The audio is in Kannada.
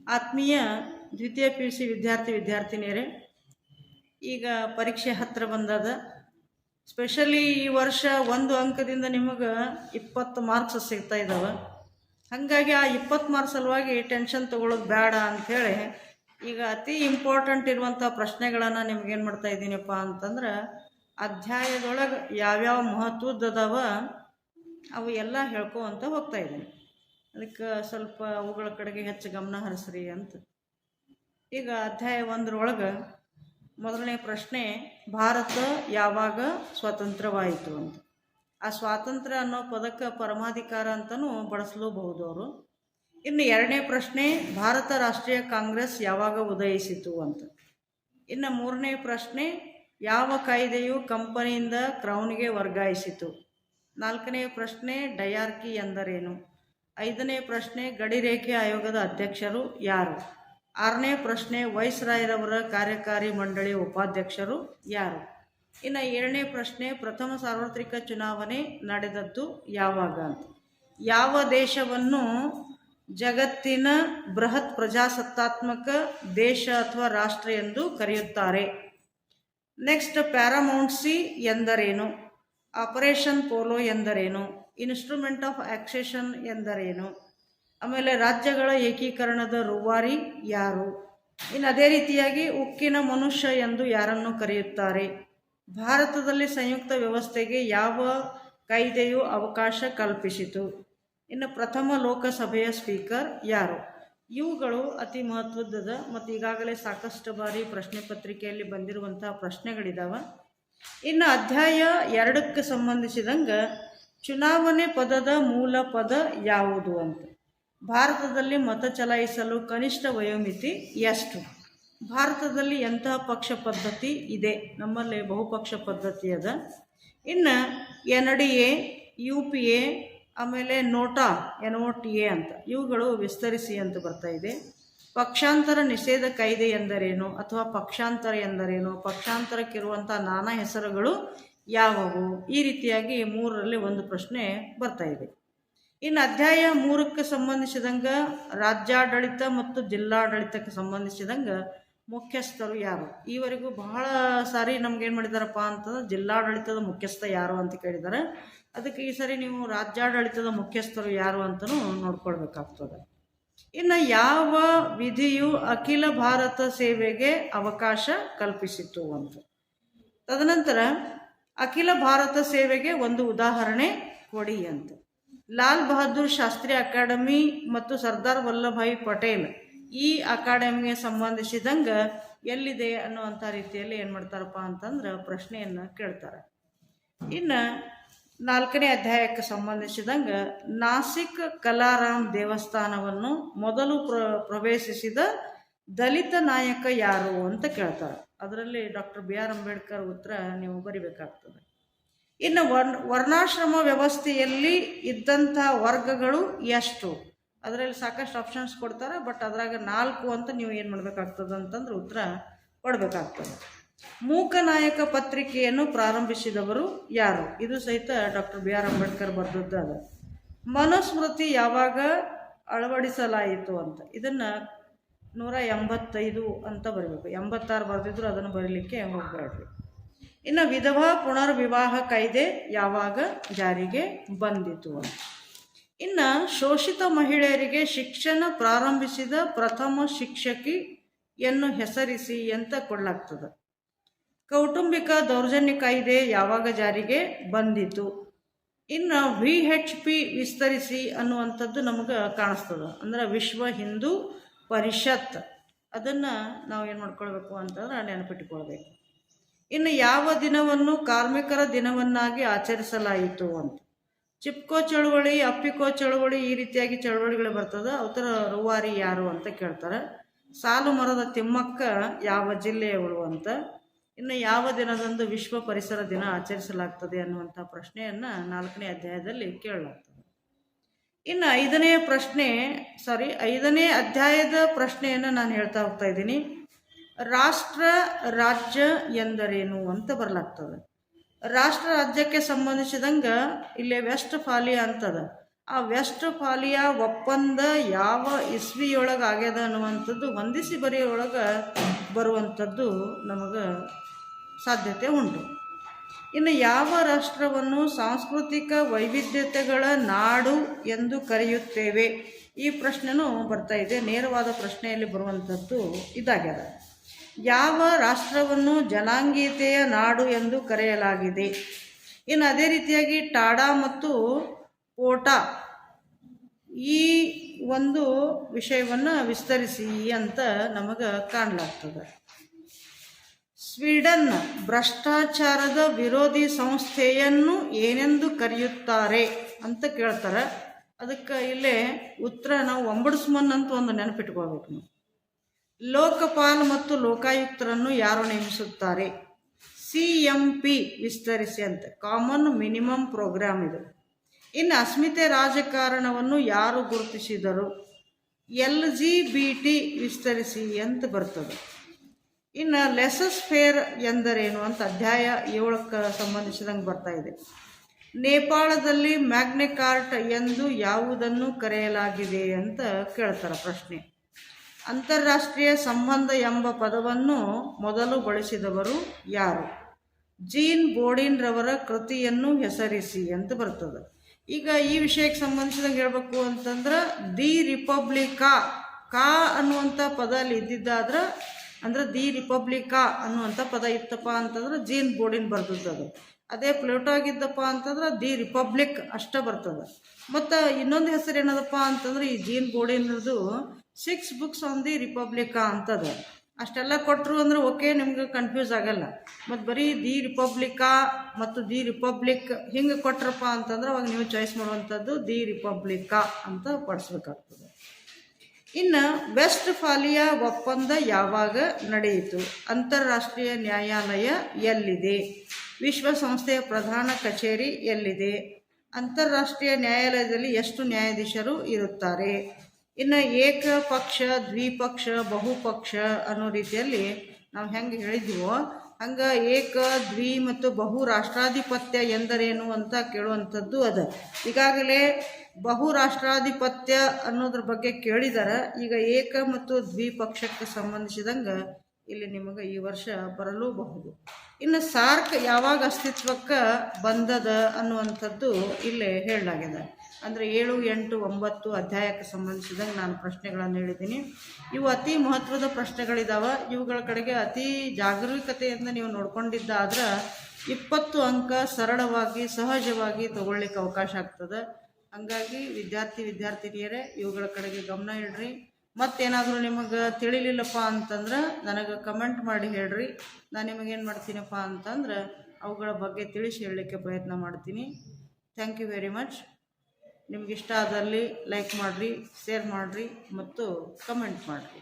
ಆತ್ಮೀಯ ದ್ವಿತೀಯ PUC ವಿದ್ಯಾರ್ಥಿನಿಯರೇ, ಈಗ ಪರೀಕ್ಷೆ ಹತ್ತಿರ ಬಂದದ. ಸ್ಪೆಷಲಿ ಈ ವರ್ಷ 1 ಅಂಕದಿಂದ ನಿಮಗೆ 20 ಮಾರ್ಕ್ಸ್ ಸಿಗ್ತಾ ಇದ್ದಾವೆ. ಹಾಗಾಗಿ ಆ 20 ಮಾರ್ಕ್ಸ್ ಸಲುವಾಗಿ ಟೆನ್ಷನ್ ತೊಗೊಳ್ಳೋದು ಬೇಡ ಅಂಥೇಳಿ ಈಗ ಅತಿ ಇಂಪಾರ್ಟೆಂಟ್ ಇರುವಂಥ ಪ್ರಶ್ನೆಗಳನ್ನು ನಿಮ್ಗೇನು ಮಾಡ್ತಾ ಇದ್ದೀನಪ್ಪ ಅಂತಂದ್ರೆ, ಅಧ್ಯಾಯದೊಳಗೆ ಯಾವ್ಯಾವ ಮಹತ್ವದ್ದದಾವ ಅವು ಎಲ್ಲ ಹೇಳ್ಕೊತ ಹೋಗ್ತಾ ಇದ್ದೀನಿ. ಅದಕ್ಕೆ ಸ್ವಲ್ಪ ಅವುಗಳ ಕಡೆಗೆ ಹೆಚ್ಚು ಗಮನ ಹರಿಸ್ರಿ ಅಂತ. ಈಗ ಅಧ್ಯಾಯ 1 ಮೊದಲನೇ ಪ್ರಶ್ನೆ, ಭಾರತ ಯಾವಾಗ ಸ್ವತಂತ್ರವಾಯಿತು ಅಂತ. ಆ ಸ್ವಾತಂತ್ರ್ಯ ಅನ್ನೋ ಪದಕ್ಕೆ ಪರಮಾಧಿಕಾರ ಅಂತಲೂ ಬಳಸಲೂಬಹುದು ಅವರು. ಇನ್ನು 2ನೇ ಪ್ರಶ್ನೆ, ಭಾರತ ರಾಷ್ಟ್ರೀಯ ಕಾಂಗ್ರೆಸ್ ಯಾವಾಗ ಉದಯಿಸಿತು ಅಂತ. ಇನ್ನು 3ನೇ ಪ್ರಶ್ನೆ, ಯಾವ ಕಾಯ್ದೆಯು ಕಂಪನಿಯಿಂದ ಕ್ರೌನ್ಗೆ ವರ್ಗಾಯಿಸಿತು. 4ನೇ ಪ್ರಶ್ನೆ, ಡಯಾರ್ಕಿ ಎಂದರೇನು. 5ನೇ ಪ್ರಶ್ನೆ, ಗಡಿರೇಖೆ ಆಯೋಗದ ಅಧ್ಯಕ್ಷರು ಯಾರು. 6ನೇ ಪ್ರಶ್ನೆ, ವೈಸ್ರಾಯ್ರವರ ಕಾರ್ಯಕಾರಿ ಮಂಡಳಿ ಉಪಾಧ್ಯಕ್ಷರು ಯಾರು. ಇನ್ನು 7ನೇ ಪ್ರಶ್ನೆ, ಪ್ರಥಮ ಸಾರ್ವತ್ರಿಕ ಚುನಾವಣೆ ನಡೆದದ್ದು ಯಾವಾಗ ಅಂತ. ಯಾವ ದೇಶವನ್ನು ಜಗತ್ತಿನ ಬೃಹತ್ ಪ್ರಜಾಸತ್ತಾತ್ಮಕ ದೇಶ ಅಥವಾ ರಾಷ್ಟ್ರ ಎಂದು ಕರೆಯುತ್ತಾರೆ. ನೆಕ್ಸ್ಟ್, ಪ್ಯಾರಾಮೌಂಟ್ ಸಿ ಎಂದರೇನು. ಆಪರೇಷನ್ ಪೋಲೋ ಎಂದರೇನು. ಇನ್ಸ್ಟ್ರೂಮೆಂಟ್ ಆಫ್ ಆಕ್ಸೆಷನ್ ಎಂದರೇನು. ಆಮೇಲೆ ರಾಜ್ಯಗಳ ಏಕೀಕರಣದ ರೂವಾರಿ ಯಾರು. ಇನ್ನು ಅದೇ ರೀತಿಯಾಗಿ ಉಕ್ಕಿನ ಮನುಷ್ಯ ಎಂದು ಯಾರನ್ನು ಕರೆಯುತ್ತಾರೆ. ಭಾರತದಲ್ಲಿ ಸಂಯುಕ್ತ ವ್ಯವಸ್ಥೆಗೆ ಯಾವ ಕಾಯ್ದೆಯು ಅವಕಾಶ ಕಲ್ಪಿಸಿತು. ಇನ್ನು ಪ್ರಥಮ ಲೋಕಸಭೆಯ ಸ್ಪೀಕರ್ ಯಾರು. ಇವುಗಳು ಅತಿ ಮಹತ್ವದ ಮತ್ತು ಈಗಾಗಲೇ ಸಾಕಷ್ಟು ಬಾರಿ ಪ್ರಶ್ನೆ ಪತ್ರಿಕೆಯಲ್ಲಿ ಬಂದಿರುವಂಥ ಪ್ರಶ್ನೆಗಳಿದ್ದಾವೆ. ಇನ್ನು ಅಧ್ಯಾಯ 2ಕ್ಕೆ ಸಂಬಂಧಿಸಿದಂಗೆ ಚುನಾವಣೆ ಪದದ ಮೂಲ ಪದ ಯಾವುದು ಅಂತ. ಭಾರತದಲ್ಲಿ ಮತ ಚಲಾಯಿಸಲು ಕನಿಷ್ಠ ವಯೋಮಿತಿ ಎಷ್ಟು. ಭಾರತದಲ್ಲಿ ಎಂತಹ ಪಕ್ಷ ಪದ್ಧತಿ ಇದೆ. ನಮ್ಮಲ್ಲಿ ಬಹುಪಕ್ಷ ಪದ್ಧತಿ ಅದ. ಇನ್ನು NDA, UPA, ಆಮೇಲೆ ನೋಟಾ NOTA ಅಂತ ಇವುಗಳು ವಿಸ್ತರಿಸಿ ಅಂತ ಬರ್ತಾ ಇದೆ. ಪಕ್ಷಾಂತರ ನಿಷೇಧ ಕಾಯ್ದೆ ಎಂದರೇನು ಅಥವಾ ಪಕ್ಷಾಂತರ ಎಂದರೇನು. ಪಕ್ಷಾಂತರಕ್ಕಿರುವಂಥ ನಾನಾ ಹೆಸರುಗಳು ಯಾವುವು. ಈ ರೀತಿಯಾಗಿ 3ರಲ್ಲಿ ಒಂದು ಪ್ರಶ್ನೆ ಬರ್ತಾ ಇದೆ. ಇನ್ನು ಅಧ್ಯಾಯ 3ಕ್ಕೆ ಸಂಬಂಧಿಸಿದಂಗೆ ರಾಜ್ಯಾಡಳಿತ ಮತ್ತು ಜಿಲ್ಲಾಡಳಿತಕ್ಕೆ ಸಂಬಂಧಿಸಿದಂಗೆ ಮುಖ್ಯಸ್ಥರು ಯಾರು. ಈವರೆಗೂ ಬಹಳ ಸಾರಿ ನಮ್ಗೇನು ಮಾಡಿದಾರಪ್ಪ ಅಂತಂದ್ರೆ ಜಿಲ್ಲಾಡಳಿತದ ಮುಖ್ಯಸ್ಥ ಯಾರು ಅಂತ ಕೇಳಿದ್ದಾರೆ. ಅದಕ್ಕೆ ಈ ಸರಿ ನೀವು ರಾಜ್ಯಾಡಳಿತದ ಮುಖ್ಯಸ್ಥರು ಯಾರು ಅಂತಲೂ ನೋಡ್ಕೊಳ್ಬೇಕಾಗ್ತದೆ. ಇನ್ನು ಯಾವ ವಿಧಿಯು ಅಖಿಲ ಭಾರತ ಸೇವೆಗೆ ಅವಕಾಶ ಕಲ್ಪಿಸಿತು ಅಂತ. ತದನಂತರ ಅಖಿಲ ಭಾರತ ಸೇವೆಗೆ ಒಂದು ಉದಾಹರಣೆ ಕೊಡಿ ಅಂತ. ಲಾಲ್ ಬಹದ್ದೂರ್ ಶಾಸ್ತ್ರಿ ಅಕಾಡೆಮಿ ಮತ್ತು ಸರ್ದಾರ್ ವಲ್ಲಭಾಯಿ ಪಟೇಲ್ ಈ ಅಕಾಡೆಮಿಗೆ ಸಂಬಂಧಿಸಿದಂಗೆ ಎಲ್ಲಿದೆ ಅನ್ನುವಂಥ ರೀತಿಯಲ್ಲಿ ಏನು ಮಾಡ್ತಾರಪ್ಪ ಅಂತಂದ್ರೆ ಪ್ರಶ್ನೆಯನ್ನು ಕೇಳ್ತಾರೆ. ಇನ್ನು 4ನೇ ಅಧ್ಯಾಯಕ್ಕೆ ಸಂಬಂಧಿಸಿದಂಗೆ ನಾಸಿಕ್ ಕಲಾರಾಮ್ ದೇವಸ್ಥಾನವನ್ನು ಮೊದಲು ಪ್ರವೇಶಿಸಿದ ದಲಿತ ನಾಯಕ ಯಾರು ಅಂತ ಕೇಳ್ತಾರೆ. ಅದರಲ್ಲಿ ಡಾಕ್ಟರ್ BR ಅಂಬೇಡ್ಕರ್ ಉತ್ತರ ನೀವು ಬರಿಬೇಕಾಗ್ತದೆ. ಇನ್ನು ವರ್ಣಾಶ್ರಮ ವ್ಯವಸ್ಥೆಯಲ್ಲಿ ಇದ್ದಂಥ ವರ್ಗಗಳು ಎಷ್ಟು. ಅದರಲ್ಲಿ ಸಾಕಷ್ಟು ಆಪ್ಷನ್ಸ್ ಕೊಡ್ತಾರೆ, ಬಟ್ ಅದ್ರಾಗ 4 ಅಂತ ನೀವು ಏನು ಮಾಡಬೇಕಾಗ್ತದೆ ಅಂತಂದ್ರೆ ಉತ್ತರ ಕೊಡಬೇಕಾಗ್ತದೆ. ಮೂಕನಾಯಕ ಪತ್ರಿಕೆಯನ್ನು ಪ್ರಾರಂಭಿಸಿದವರು ಯಾರು. ಇದು ಸಹಿತ ಡಾಕ್ಟರ್ BR ಅಂಬೇಡ್ಕರ್ ಬರೆದದ್ದು ಅದ. ಮನುಸ್ಮೃತಿ ಯಾವಾಗ ಅಳವಡಿಸಲಾಯಿತು ಅಂತ. ಇದನ್ನು 185 ಅಂತ ಬರಬೇಕು. 86 ಬರೆದಿದ್ರು ಅದನ್ನು ಬರೀಲಿಕ್ಕೆ ಹೋಗಬೇಡ್ರಿ. ಇನ್ನು ವಿಧವಾ ಪುನರ್ವಿವಾಹ ಕಾಯ್ದೆ ಯಾವಾಗ ಜಾರಿಗೆ ಬಂದಿತು ಅಂತ. ಇನ್ನು ಶೋಷಿತ ಮಹಿಳೆಯರಿಗೆ ಶಿಕ್ಷಣ ಪ್ರಾರಂಭಿಸಿದ ಪ್ರಥಮ ಶಿಕ್ಷಕಿಯನ್ನು ಹೆಸರಿಸಿ ಅಂತ ಕೊಡಲಾಗ್ತದೆ. ಕೌಟುಂಬಿಕ ದೌರ್ಜನ್ಯ ಕಾಯ್ದೆ ಯಾವಾಗ ಜಾರಿಗೆ ಬಂದಿತು. ಇನ್ನು VHP ವಿಸ್ತರಿಸಿ ಅನ್ನುವಂಥದ್ದು ನಮಗೆ ಕಾಣಿಸ್ತದೆ. ಅಂದ್ರೆ ವಿಶ್ವ ಹಿಂದೂ ಪರಿಷತ್. ಅದನ್ನು ನಾವು ಏನು ಮಾಡ್ಕೊಳ್ಬೇಕು ಅಂತಂದ್ರೆ ನೆನಪಿಟ್ಟುಕೊಳ್ಬೇಕು. ಇನ್ನು ಯಾವ ದಿನವನ್ನು ಕಾರ್ಮಿಕರ ದಿನವನ್ನಾಗಿ ಆಚರಿಸಲಾಯಿತು ಅಂತ. ಚಿಪ್ಕೋ ಚಳುವಳಿ, ಅಪ್ಪಿಕೋ ಚಳುವಳಿ, ಈ ರೀತಿಯಾಗಿ ಚಳುವಳಿಗಳು ಬರ್ತದೆ. ಅವತರ ರೂವಾರಿ ಯಾರು ಅಂತ ಕೇಳ್ತಾರೆ. ಸಾಲು ಮರದ ತಿಮ್ಮಕ್ಕ ಯಾವ ಜಿಲ್ಲೆಯವಳು ಅಂತ. ಇನ್ನು ಯಾವ ದಿನದಂದು ವಿಶ್ವ ಪರಿಸರ ದಿನ ಆಚರಿಸಲಾಗ್ತದೆ ಅನ್ನುವಂಥ ಪ್ರಶ್ನೆಯನ್ನು 4ನೇ ಅಧ್ಯಾಯದಲ್ಲಿ ಕೇಳಲಾಗ್ತದೆ. ಇನ್ನು 5ನೇ ಅಧ್ಯಾಯದ ಪ್ರಶ್ನೆಯನ್ನು ನಾನು ಹೇಳ್ತಾ ಹೋಗ್ತಾ ಇದ್ದೀನಿ. ರಾಷ್ಟ್ರ ರಾಜ್ಯ ಎಂದರೇನು ಅಂತ ಬರಲಾಗ್ತದೆ. ರಾಷ್ಟ್ರ ರಾಜ್ಯಕ್ಕೆ ಸಂಬಂಧಿಸಿದಂಗೆ ಇಲ್ಲಿ ವೆಸ್ಟ್ ಫಾಲಿಯಾ ಅಂತದ. ಆ ವೆಸ್ಟ್ಫಾಲಿಯಾ ಒಪ್ಪಂದ ಯಾವ ಇಸ್ವಿಯೊಳಗೆ ಆಗ್ಯದ ಅನ್ನುವಂಥದ್ದು ಹೊಂದಿಸಿ ಬರೆಯೊಳಗೆ ಬರುವಂಥದ್ದು ನಮಗೆ ಸಾಧ್ಯತೆ ಉಂಟು. ಇನ್ನು ಯಾವ ರಾಷ್ಟ್ರವನ್ನು ಸಾಂಸ್ಕೃತಿಕ ವೈವಿಧ್ಯತೆಗಳ ನಾಡು ಎಂದು ಕರೆಯುತ್ತೇವೆ? ಈ ಪ್ರಶ್ನೆನೂ ಬರ್ತಾ ಇದೆ. ನೇರವಾದ ಪ್ರಶ್ನೆಯಲ್ಲಿ ಬರುವಂಥದ್ದು ಇದಾಗ್ಯದ. ಯಾವ ರಾಷ್ಟ್ರವನ್ನು ಜನಾಂಗೀಯತೆಯ ನಾಡು ಎಂದು ಕರೆಯಲಾಗಿದೆ? ಇನ್ನು ಅದೇ ರೀತಿಯಾಗಿ ಟಾಡಾ ಮತ್ತು ಪೋಟಾ ಈ ಒಂದು ವಿಷಯವನ್ನು ವಿಸ್ತರಿಸಿ ಅಂತ ನಮಗೆ ಕಾಣಲಾಗ್ತದೆ. ಸ್ವೀಡನ್ ಭ್ರಷ್ಟಾಚಾರದ ವಿರೋಧಿ ಸಂಸ್ಥೆಯನ್ನು ಏನೆಂದು ಕರೆಯುತ್ತಾರೆ ಅಂತ ಕೇಳ್ತಾರೆ. ಅದಕ್ಕೆ ಇಲ್ಲೇ ಉತ್ತರ ನಾವು ಒಂಬುಡ್ಸ್ಮನ್ ಅಂತ ಒಂದು ನೆನಪಿಟ್ಕೋಬೇಕು. ನಾವು ಲೋಕಪಾಲ್ ಮತ್ತು ಲೋಕಾಯುಕ್ತರನ್ನು ಯಾರು ನೇಮಿಸುತ್ತಾರೆ? CMP ವಿಸ್ತರಿಸಿ ಅಂತ, ಕಾಮನ್ ಮಿನಿಮಮ್ ಪ್ರೋಗ್ರಾಮ್ ಇದು. ಇನ್ನು ಅಸ್ಮಿತೆ ರಾಜಕಾರಣವನ್ನು ಯಾರು ಗುರುತಿಸಿದರು? LGBT ವಿಸ್ತರಿಸಿ ಅಂತ ಬರ್ತದೆ. ಇನ್ನು ಲೆಸಸ್ ಫೇರ್ ಎಂದರೇನು ಅಂತ ಅಧ್ಯಾಯ 7ಕ್ಕೆ ಸಂಬಂಧಿಸಿದಂಗೆ ಬರ್ತಾ ಇದೆ. ನೇಪಾಳದಲ್ಲಿ ಮ್ಯಾಗ್ನೆ ಕಾರ್ಟ್ ಎಂದು ಯಾವುದನ್ನು ಕರೆಯಲಾಗಿದೆ ಅಂತ ಕೇಳ್ತಾರೆ ಪ್ರಶ್ನೆ. ಅಂತಾರಾಷ್ಟ್ರೀಯ ಸಂಬಂಧ ಎಂಬ ಪದವನ್ನು ಮೊದಲು ಬಳಸಿದವರು ಯಾರು? ಜೀನ್ ಬೋಡಿನ್ ರವರ ಕೃತಿಯನ್ನು ಹೆಸರಿಸಿ ಅಂತ ಬರ್ತದೆ. ಈಗ ಈ ವಿಷಯಕ್ಕೆ ಸಂಬಂಧಿಸಿದಂಗೆ ಹೇಳ್ಬೇಕು ಅಂತಂದ್ರೆ ದಿ ರಿಪಬ್ಲಿಕಾ ಕಾ ಅನ್ನುವಂಥ ಪದ ಅಲ್ಲಿ ಇದ್ದಿದ್ದಾದ್ರೆ ಅಂದ್ರೆ ದಿ ರಿಪಬ್ಲಿಕಾ ಅನ್ನುವಂಥ ಪದ ಇತ್ತಪ್ಪ ಅಂತಂದ್ರೆ ಜೀನ್ ಬೋಡಿನ್ ಬರ್ದದ್ದು. ಅದೇ ಪ್ಲೇಟೋ ಆಗಿದ್ದಪ್ಪ ಅಂತಂದ್ರೆ ದಿ ರಿಪಬ್ಲಿಕ್ ಅಷ್ಟೇ ಬರ್ತದೆ. ಮತ್ತು ಇನ್ನೊಂದು ಹೆಸರು ಏನದಪ್ಪ ಅಂತಂದ್ರೆ ಈ gene ಬೋಡಿನ್ದು 6 books on the Republica ಅಂತದ. ಅಷ್ಟೆಲ್ಲ ಕೊಟ್ಟರು ಅಂದ್ರೆ ಓಕೆ, ನಿಮ್ಗೆ ಕನ್ಫ್ಯೂಸ್ ಆಗಲ್ಲ. ಮತ್ತು ಬರೀ ದಿ ರಿಪಬ್ಲಿಕಾ ಮತ್ತು ದಿ ರಿಪಬ್ಲಿಕ್ ಹಿಂಗೆ ಕೊಟ್ರಪ್ಪ ಅಂತಂದ್ರೆ ಅವಾಗ ನೀವು ಚಾಯ್ಸ್ ಮಾಡುವಂಥದ್ದು ದಿ ರಿಪಬ್ಲಿಕಾ ಅಂತ ಪಡಿಸ್ಬೇಕಾಗ್ತದೆ. ಇನ್ನು ವೆಸ್ಟ್ಫಾಲಿಯಾ ಒಪ್ಪಂದ ಯಾವಾಗ ನಡೆಯಿತು? ಅಂತಾರಾಷ್ಟ್ರೀಯ ನ್ಯಾಯಾಲಯ ಎಲ್ಲಿದೆ? ವಿಶ್ವಸಂಸ್ಥೆಯ ಪ್ರಧಾನ ಕಚೇರಿ ಎಲ್ಲಿದೆ? ಅಂತಾರಾಷ್ಟ್ರೀಯ ನ್ಯಾಯಾಲಯದಲ್ಲಿ ಎಷ್ಟು ನ್ಯಾಯಾಧೀಶರು ಇರುತ್ತಾರೆ? ಇನ್ನು ಏಕಪಕ್ಷ, ದ್ವಿಪಕ್ಷ, ಬಹುಪಕ್ಷ ಅನ್ನೋ ರೀತಿಯಲ್ಲಿ ನಾವು ಹೆಂಗೆ ಹೇಳಿದ್ವೋ ಹಂಗೆ ಏಕ, ದ್ವಿ ಮತ್ತು ಬಹು ರಾಷ್ಟ್ರಾಧಿಪತ್ಯ ಎಂದರೇನು ಅಂತ ಕೇಳುವಂಥದ್ದು ಅದ. ಈಗಾಗಲೇ ಬಹು ರಾಷ್ಟ್ರಾಧಿಪತ್ಯ ಅನ್ನೋದ್ರ ಬಗ್ಗೆ ಕೇಳಿದಾರೆ. ಈಗ ಏಕ ಮತ್ತು ದ್ವಿಪಕ್ಷಕ್ಕೆ ಸಂಬಂಧಿಸಿದಂಗೆ ಇಲ್ಲಿ ನಿಮಗೆ ಈ ವರ್ಷ ಬರಲೂಬಹುದು. ಇನ್ನು ಸಾರ್ಕ್ ಯಾವಾಗ ಅಸ್ತಿತ್ವಕ್ಕೆ ಬಂದದ ಅನ್ನುವಂಥದ್ದು ಇಲ್ಲೇ ಹೇಳಲಾಗಿದೆ. ಅಂದರೆ 7, 8, 9 ಅಧ್ಯಾಯಕ್ಕೆ ಸಂಬಂಧಿಸಿದಂಗೆ ನಾನು ಪ್ರಶ್ನೆಗಳನ್ನು ಹೇಳಿದ್ದೀನಿ. ಇವು ಅತಿ ಮಹತ್ವದ ಪ್ರಶ್ನೆಗಳಿದ್ದಾವೆ. ಇವುಗಳ ಕಡೆಗೆ ಅತಿ ಜಾಗರೂಕತೆಯಿಂದ ನೀವು ನೋಡ್ಕೊಂಡಿದ್ದಾದ್ರೆ 20 ಅಂಕ ಸರಳವಾಗಿ ಸಹಜವಾಗಿ ತಗೊಳ್ಳಿಕ್ಕೆ ಅವಕಾಶ ಆಗ್ತದೆ. ಹಾಗಾಗಿ ವಿದ್ಯಾರ್ಥಿನಿಯರೇ ಇವುಗಳ ಕಡೆಗೆ ಗಮನ ಇಡ್ರಿ. ಮತ್ತೇನಾದರೂ ನಿಮಗೆ ತಿಳಿಲಿಲ್ಲಪ್ಪ ಅಂತಂದ್ರೆ ನನಗೆ ಕಮೆಂಟ್ ಮಾಡಿ ಹೇಳ್ರಿ. ನಾನು ನಿಮಗೇನು ಮಾಡ್ತೀನಪ್ಪ ಅಂತಂದ್ರೆ ಅವುಗಳ ಬಗ್ಗೆ ತಿಳಿಸಿ ಹೇಳಲಿಕ್ಕೆ ಪ್ರಯತ್ನ ಮಾಡ್ತೀನಿ. Thank you very much. ನಿಮ್ಗೆ ಇಷ್ಟ ಆದಲ್ಲಿ ಲೈಕ್ ಮಾಡಿರಿ, ಶೇರ್ ಮಾಡಿರಿ ಮತ್ತು ಕಮೆಂಟ್ ಮಾಡಿರಿ.